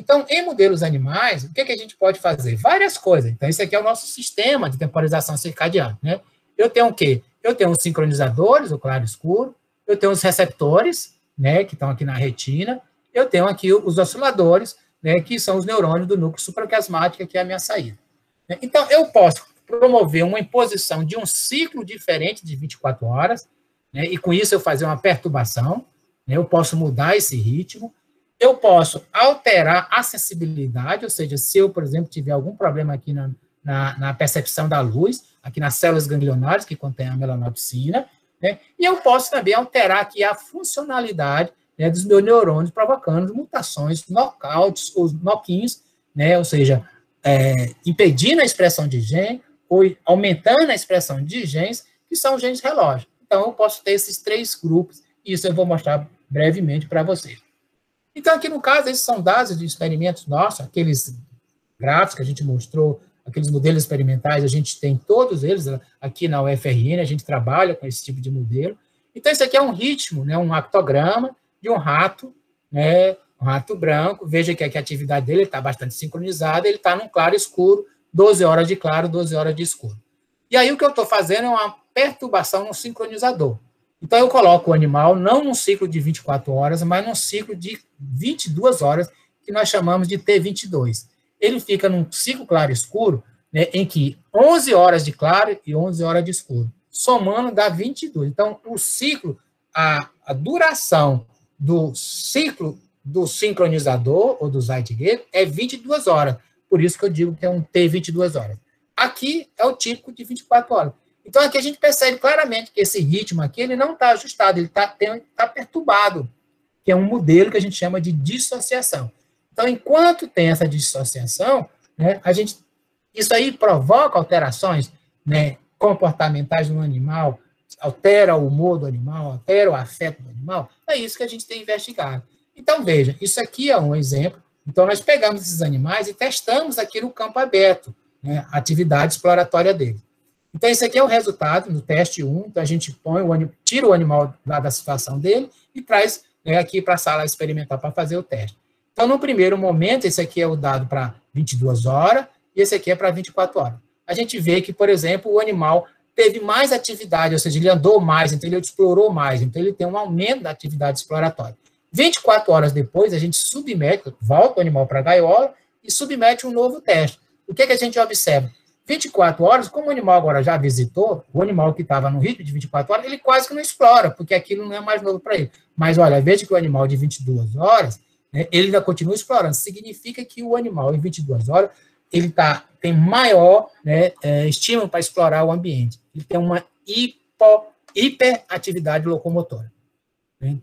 Então, em modelos animais, o que a gente pode fazer? Várias coisas. Então, esse aqui é o nosso sistema de temporização circadiana, né? Eu tenho o quê? Eu tenho os sincronizadores, o claro e escuro, eu tenho os receptores, né, que estão aqui na retina, eu tenho aqui os osciladores, né, que são os neurônios do núcleo supraquiasmático, que é a minha saída. Então, eu posso promover uma imposição de um ciclo diferente de 24 horas, né, e com isso eu fazer uma perturbação, né, eu posso mudar esse ritmo, eu posso alterar a sensibilidade, ou seja, se eu, por exemplo, tiver algum problema aqui na percepção da luz, aqui nas células ganglionares, que contém a melanopsina, né, e eu posso também alterar aqui a funcionalidade, né, dos meus neurônios, provocando mutações, knockouts, ou knock-ins, né, ou seja, impedindo a expressão de gene, ou aumentando a expressão de genes, que são genes relógio. Então, eu posso ter esses 3 grupos, e isso eu vou mostrar brevemente para vocês. Então, aqui no caso, esses são dados de experimentos nossos, aqueles gráficos que a gente mostrou, aqueles modelos experimentais, a gente tem todos eles aqui na UFRN, a gente trabalha com esse tipo de modelo. Então, isso aqui é um ritmo, né, um actograma de um rato, né, um rato branco. Veja que aqui a atividade dele está bastante sincronizada, ele está num claro escuro, 12 horas de claro, 12 horas de escuro. E aí o que eu estou fazendo é uma perturbação no sincronizador. Então, eu coloco o animal não num ciclo de 24 horas, mas num ciclo de 22 horas, que nós chamamos de T22. Ele fica num ciclo claro-escuro, né, em que 11 horas de claro e 11 horas de escuro. Somando dá 22. Então, o ciclo, a duração do ciclo do sincronizador, ou do Zeitgeber, é 22 horas. Por isso que eu digo que é um T22 horas. Aqui é o típico de 24 horas. Então, aqui a gente percebe claramente que esse ritmo aqui, ele não está ajustado, ele está perturbado, que é um modelo que a gente chama de dissociação. Então, enquanto tem essa dissociação, né, isso aí provoca alterações, né, comportamentais no animal, altera o humor do animal, altera o afeto do animal, é isso que a gente tem investigado. Então, veja, isso aqui é um exemplo. Então, nós pegamos esses animais e testamos aqui no campo aberto, né, a atividade exploratória deles. Então, esse aqui é o resultado no teste 1. Então, a gente tira o animal lá da situação dele e traz, né, aqui para a sala experimental para fazer o teste. Então, no primeiro momento, esse aqui é o dado para 22 horas e esse aqui é para 24 horas. A gente vê que, por exemplo, o animal teve mais atividade, ou seja, ele andou mais, então ele explorou mais, então ele tem um aumento da atividade exploratória. 24 horas depois, a gente submete, volta o animal para a gaiola e submete um novo teste. O que a gente observa? 24 horas, como o animal agora já visitou, o animal que estava no ritmo de 24 horas, ele quase que não explora, porque aquilo não é mais novo para ele. Mas, olha, veja que o animal de 22 horas, né, ele ainda continua explorando. Significa que o animal em 22 horas, ele tem maior, né, estímulo para explorar o ambiente. Ele tem uma hiperatividade locomotora. Né?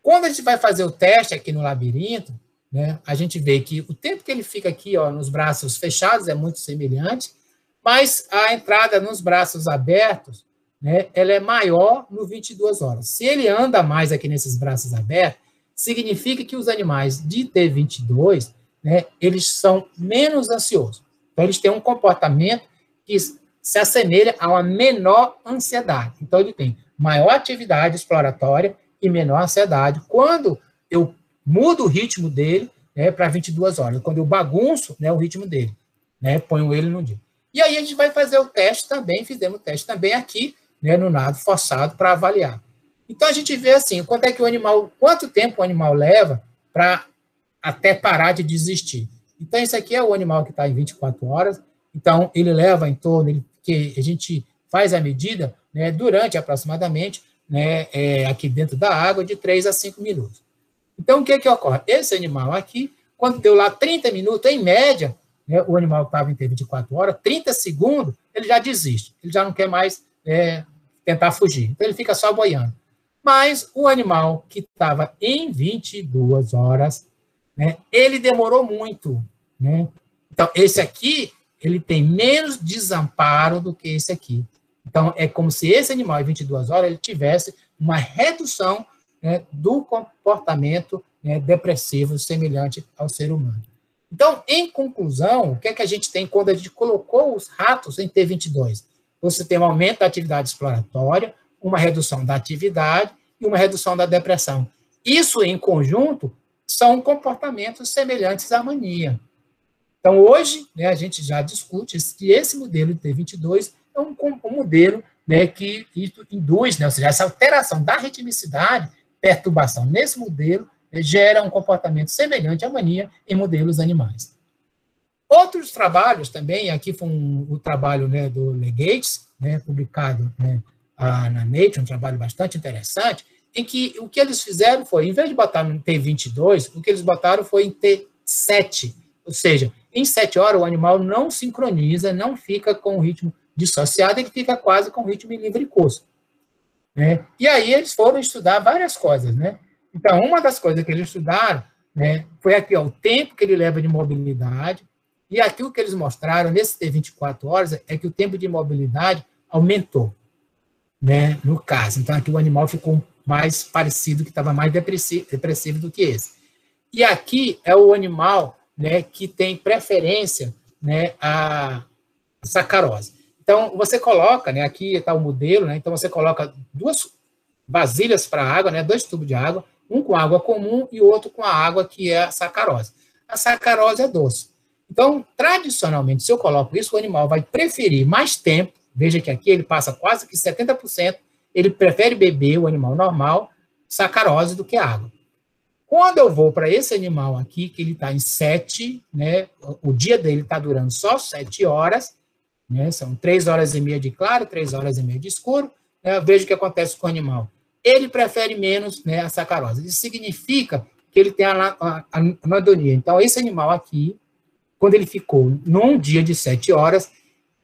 Quando a gente vai fazer o teste aqui no labirinto, né, a gente vê que o tempo que ele fica aqui, ó, nos braços fechados é muito semelhante, mas a entrada nos braços abertos, né, ela é maior no 22 horas. Se ele anda mais aqui nesses braços abertos, significa que os animais de T22, né, eles são menos ansiosos. Então, eles têm um comportamento que se assemelha a uma menor ansiedade. Então, ele tem maior atividade exploratória e menor ansiedade quando eu mudo o ritmo dele, né, para 22 horas, quando eu bagunço, né, o ritmo dele, né, ponho ele no dia. E aí a gente vai fazer o teste também, fizemos o teste também aqui, né, no nado forçado para avaliar. Então a gente vê assim, quanto tempo o animal leva para até parar de desistir. Então esse aqui é o animal que está em 24 horas, então ele leva em torno, que a gente faz a medida, né, durante aproximadamente, né, aqui dentro da água, de 3 a 5 minutos. Então o que ocorre? Esse animal aqui, quando deu lá 30 minutos, em média, né, o animal que estava em 24 horas, 30 segundos, ele já desiste, ele já não quer mais tentar fugir, então ele fica só boiando. Mas o animal que estava em 22 horas, né, ele demorou muito. Né? Então, esse aqui, ele tem menos desamparo do que esse aqui. Então, é como se esse animal em 22 horas, ele tivesse uma redução, né, do comportamento, né, depressivo semelhante ao ser humano. Então, em conclusão, o que é que a gente tem quando a gente colocou os ratos em T22? Você tem um aumento da atividade exploratória, uma redução da atividade e uma redução da depressão. Isso, em conjunto, são comportamentos semelhantes à mania. Então, hoje, né, a gente já discute que esse modelo de T22 é um modelo, né, que isso induz, né, ou seja, essa alteração da ritmicidade, perturbação nesse modelo, né, gera um comportamento semelhante à mania em modelos animais. Outros trabalhos também, aqui foi o trabalho, né, do Legates, né, publicado, né, na Nature, um trabalho bastante interessante, em que o que eles fizeram foi, em vez de botar no T22, o que eles botaram foi em T7, ou seja, em 7 horas o animal não sincroniza, não fica com o ritmo dissociado, ele fica quase com o ritmo em livre curso. Né? E aí eles foram estudar várias coisas. Né? Então, uma das coisas que eles estudaram, né, foi aqui, ó, o tempo que ele leva de mobilidade, e aqui o que eles mostraram nesse T24 horas é que o tempo de mobilidade aumentou, né, no caso. Então, aqui o animal ficou mais parecido, que estava mais depressivo do que esse. E aqui é o animal, né, que tem preferência, né, a sacarose. Então, você coloca, né, aqui está o modelo, né, então você coloca 2 vasilhas para água, né, 2 tubos de água, um com água comum e outro com a água que é a sacarose. A sacarose é doce. Então, tradicionalmente, se eu coloco isso, o animal vai preferir mais tempo, veja que aqui ele passa quase que 70%, ele prefere beber, o animal normal, sacarose do que água. Quando eu vou para esse animal aqui, que ele está em 7, né, o dia dele está durando só 7 horas, né, são 3 horas e meia de claro, 3 horas e meia de escuro, né, eu vejo o que acontece com o animal. Ele prefere menos, né, a sacarose. Isso significa que ele tem a anedonia. Então, esse animal aqui, quando ele ficou num dia de 7 horas,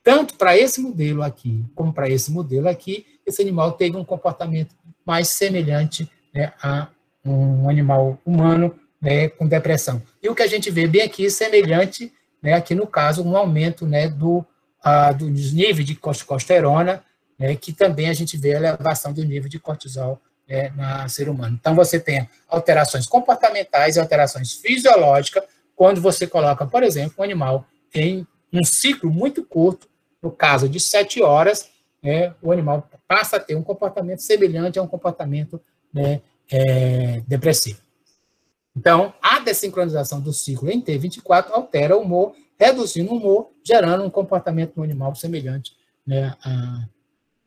tanto para esse modelo aqui, como para esse modelo aqui, esse animal teve um comportamento mais semelhante, né, a um animal humano, né, com depressão. E o que a gente vê bem aqui, semelhante, né, aqui no caso, um aumento, né, dos níveis de corticosterona, né, que também a gente vê a elevação do nível de cortisol, né, no ser humano. Então, você tem alterações comportamentais e alterações fisiológicas quando você coloca, por exemplo, um animal em um ciclo muito curto, no caso de 7 horas, né, o animal passa a ter um comportamento semelhante a um comportamento, né, depressivo. Então, a desincronização do ciclo em T24 altera o humor, reduzindo o humor, gerando um comportamento no animal semelhante, né,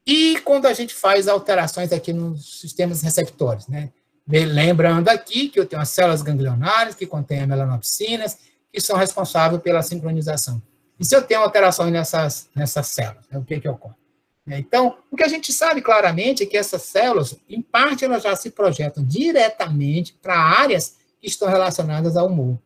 E quando a gente faz alterações aqui nos sistemas receptores, né? Lembrando aqui que eu tenho as células ganglionares, que contêm melanopsinas, que são responsáveis pela sincronização. E se eu tenho alterações nessas células, né, o que ocorre? Então, o que a gente sabe claramente é que essas células, em parte, elas já se projetam diretamente para áreas que estão relacionadas ao humor.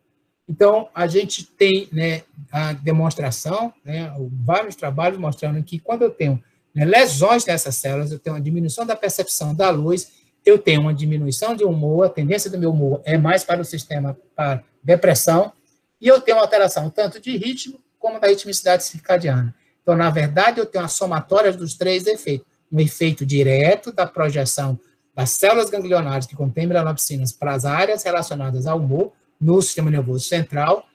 Então, a gente tem, né, a demonstração, né, vários trabalhos mostrando que quando eu tenho, né, lesões dessas células, eu tenho uma diminuição da percepção da luz, eu tenho uma diminuição de humor, a tendência do meu humor é mais para o sistema, para depressão, e eu tenho uma alteração tanto de ritmo como da ritmicidade circadiana. Então, na verdade, eu tenho a somatória dos 3 efeitos. Um efeito direto da projeção das células ganglionares que contêm melanopsinas para as áreas relacionadas ao humor, no sistema nervoso central,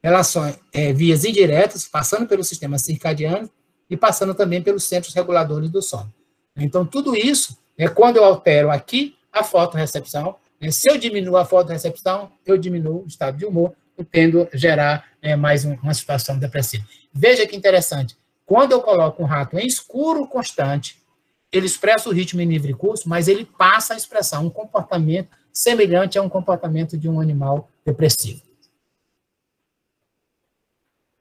relações, vias indiretas, passando pelo sistema circadiano e passando também pelos centros reguladores do sono. Então, tudo isso, quando eu altero aqui a fotorrecepção, se eu diminuo a fotorrecepção, eu diminuo o estado de humor, eu tendo a gerar mais uma situação depressiva. Veja que interessante, quando eu coloco um rato em escuro constante, ele expressa o ritmo em livre curso, mas ele passa a expressar um comportamento semelhante a um comportamento de um animal depressivo.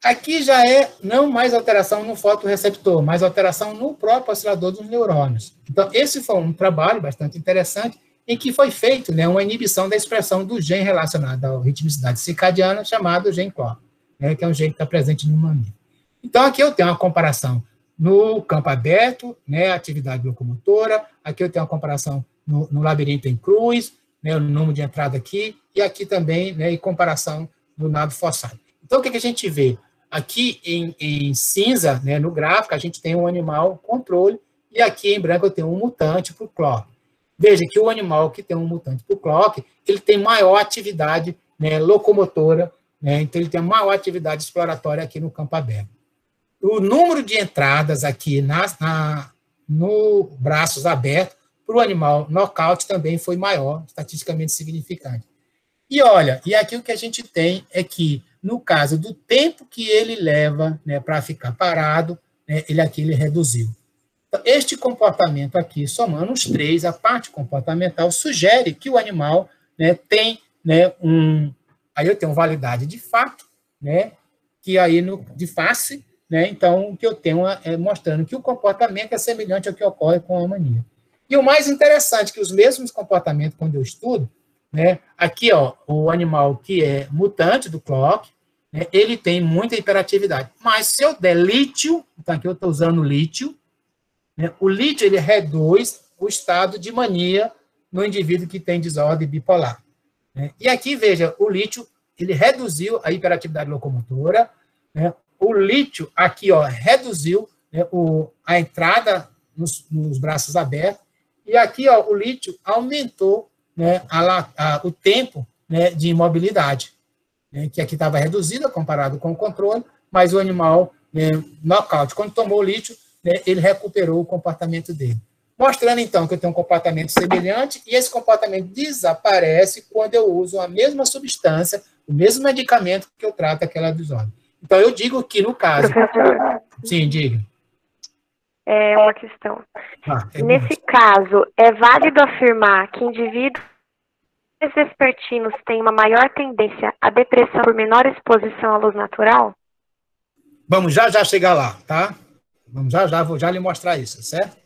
Aqui já é não mais alteração no fotorreceptor, mas alteração no próprio oscilador dos neurônios. Então, esse foi um trabalho bastante interessante em que foi feito, né, uma inibição da expressão do gene relacionado à ritmicidade circadiana, chamado gene CLOCK, né, que é um gene que está presente no mamífero. Então, aqui eu tenho uma comparação no campo aberto, né, atividade locomotora, aqui eu tenho uma comparação no labirinto em cruz, né, o número de entrada aqui, e aqui também, né, em comparação do nado forçado. Então, o que a gente vê? Aqui em cinza, né, no gráfico, a gente tem um animal controle, e aqui em branco eu tenho um mutante para o CLOCK. Veja que o animal que tem um mutante para o CLOCK, ele tem maior atividade, né, locomotora, né, então ele tem maior atividade exploratória aqui no campo aberto. O número de entradas aqui no braços abertos para o animal knockout também foi maior, estatisticamente significante. E olha, e aqui o que a gente tem é que, no caso do tempo que ele leva, né, para ficar parado, né, ele reduziu. Então, este comportamento aqui, somando os três, a parte comportamental sugere que o animal, né, tem, né, aí eu tenho validade de fato, né, que aí de face, né, então o que eu tenho é mostrando que o comportamento é semelhante ao que ocorre com a mania. E o mais interessante, que os mesmos comportamentos, quando eu estudo, né, aqui, ó, o animal que é mutante do clock, né, ele tem muita hiperatividade. Mas se eu der lítio, então aqui eu estou usando lítio, né, o lítio ele reduz o estado de mania no indivíduo que tem desordem bipolar. Né? E aqui, veja, o lítio ele reduziu a hiperatividade locomotora, né? O lítio aqui, ó, reduziu, né, a entrada nos braços abertos, e aqui, ó, o lítio aumentou, né, o tempo, né, de imobilidade, né, que aqui estava reduzida comparado com o controle, mas o animal, né, nocaute, quando tomou o lítio, né, ele recuperou o comportamento dele. Mostrando, então, que eu tenho um comportamento semelhante, e esse comportamento desaparece quando eu uso a mesma substância, o mesmo medicamento que eu trato aquela desordem. Então, eu digo que, no caso... Professor, sim, diga. é uma questão. Nesse caso, é válido afirmar que indivíduos vespertinos têm uma maior tendência à depressão por menor exposição à luz natural? Vamos já chegar lá, tá? Vamos vou já lhe mostrar isso, certo?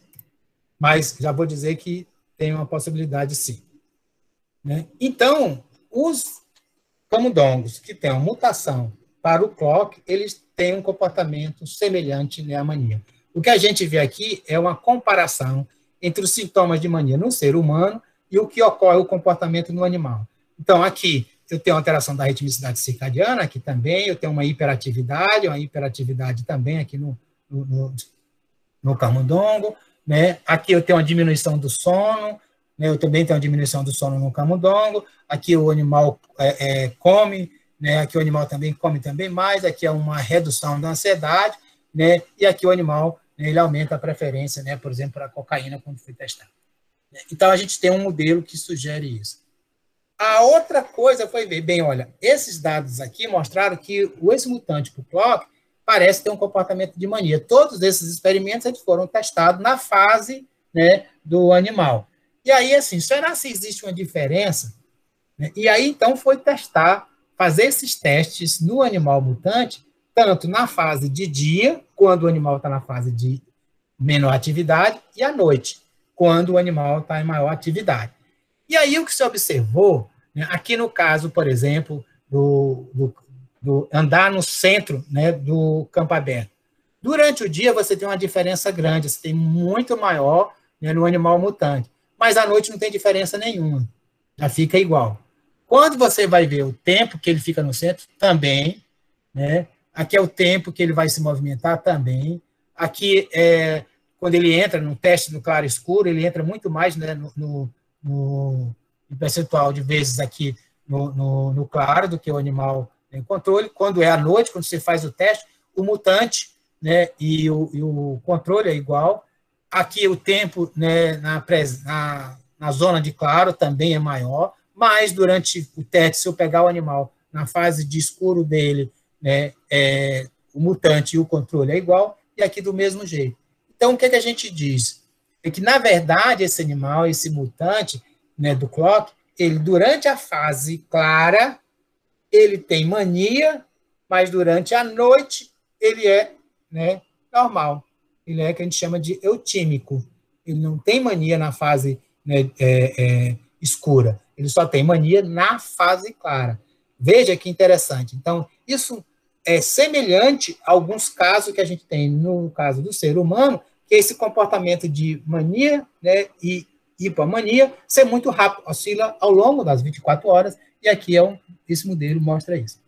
Mas já vou dizer que tem uma possibilidade, sim. Né? Então, os camundongos que têm uma mutação para o clock, eles têm um comportamento semelhante, né, à mania. O que a gente vê aqui é uma comparação entre os sintomas de mania no ser humano e o que ocorre, o comportamento no animal. Então, aqui, eu tenho alteração da ritmicidade circadiana, aqui também, eu tenho uma hiperatividade também aqui no camundongo, né? Aqui eu tenho uma diminuição do sono, né? Eu também tenho uma diminuição do sono no camundongo, aqui o animal come, né? Aqui o animal também come também mais, aqui é uma redução da ansiedade, né? E aqui o animal, né, ele aumenta a preferência, né, por exemplo, para a cocaína quando foi testado. Então, a gente tem um modelo que sugere isso. A outra coisa foi ver, bem, olha, esses dados aqui mostraram que o ex-mutante para o clock parece ter um comportamento de mania. Todos esses experimentos eles foram testados na fase, né, do animal. E aí, assim, será se existe uma diferença? E aí, então, foi testar, fazer esses testes no animal mutante, tanto na fase de dia, quando o animal está na fase de menor atividade, e à noite, quando o animal está em maior atividade. E aí o que se observou, né, aqui no caso, por exemplo, do andar no centro, né, do campo aberto. Durante o dia você tem uma diferença grande, você tem muito maior, né, no animal mutante, mas à noite não tem diferença nenhuma, já fica igual. Quando você vai ver o tempo que ele fica no centro, também, né, aqui é o tempo que ele vai se movimentar também, aqui quando ele entra no teste do claro escuro, ele entra muito mais, né, no percentual de vezes aqui no claro do que o animal em controle. Quando é à noite, quando você faz o teste, o mutante, né, e o controle é igual. Aqui o tempo, né, na zona de claro também é maior, mas durante o teste, se eu pegar o animal na fase de escuro dele, né, o mutante e o controle é igual, e aqui do mesmo jeito. Então, o que a gente diz? É que, na verdade, esse animal, esse mutante, né, do clock, ele, durante a fase clara, ele tem mania, mas durante a noite, ele é, né, normal. Ele é o que a gente chama de eutímico. Ele não tem mania na fase, né, escura. Ele só tem mania na fase clara. Veja que interessante. Então, isso é semelhante a alguns casos que a gente tem no caso do ser humano, que é esse comportamento de mania, né, e hipomania ser muito rápido, oscila ao longo das 24 horas, e aqui esse modelo mostra isso.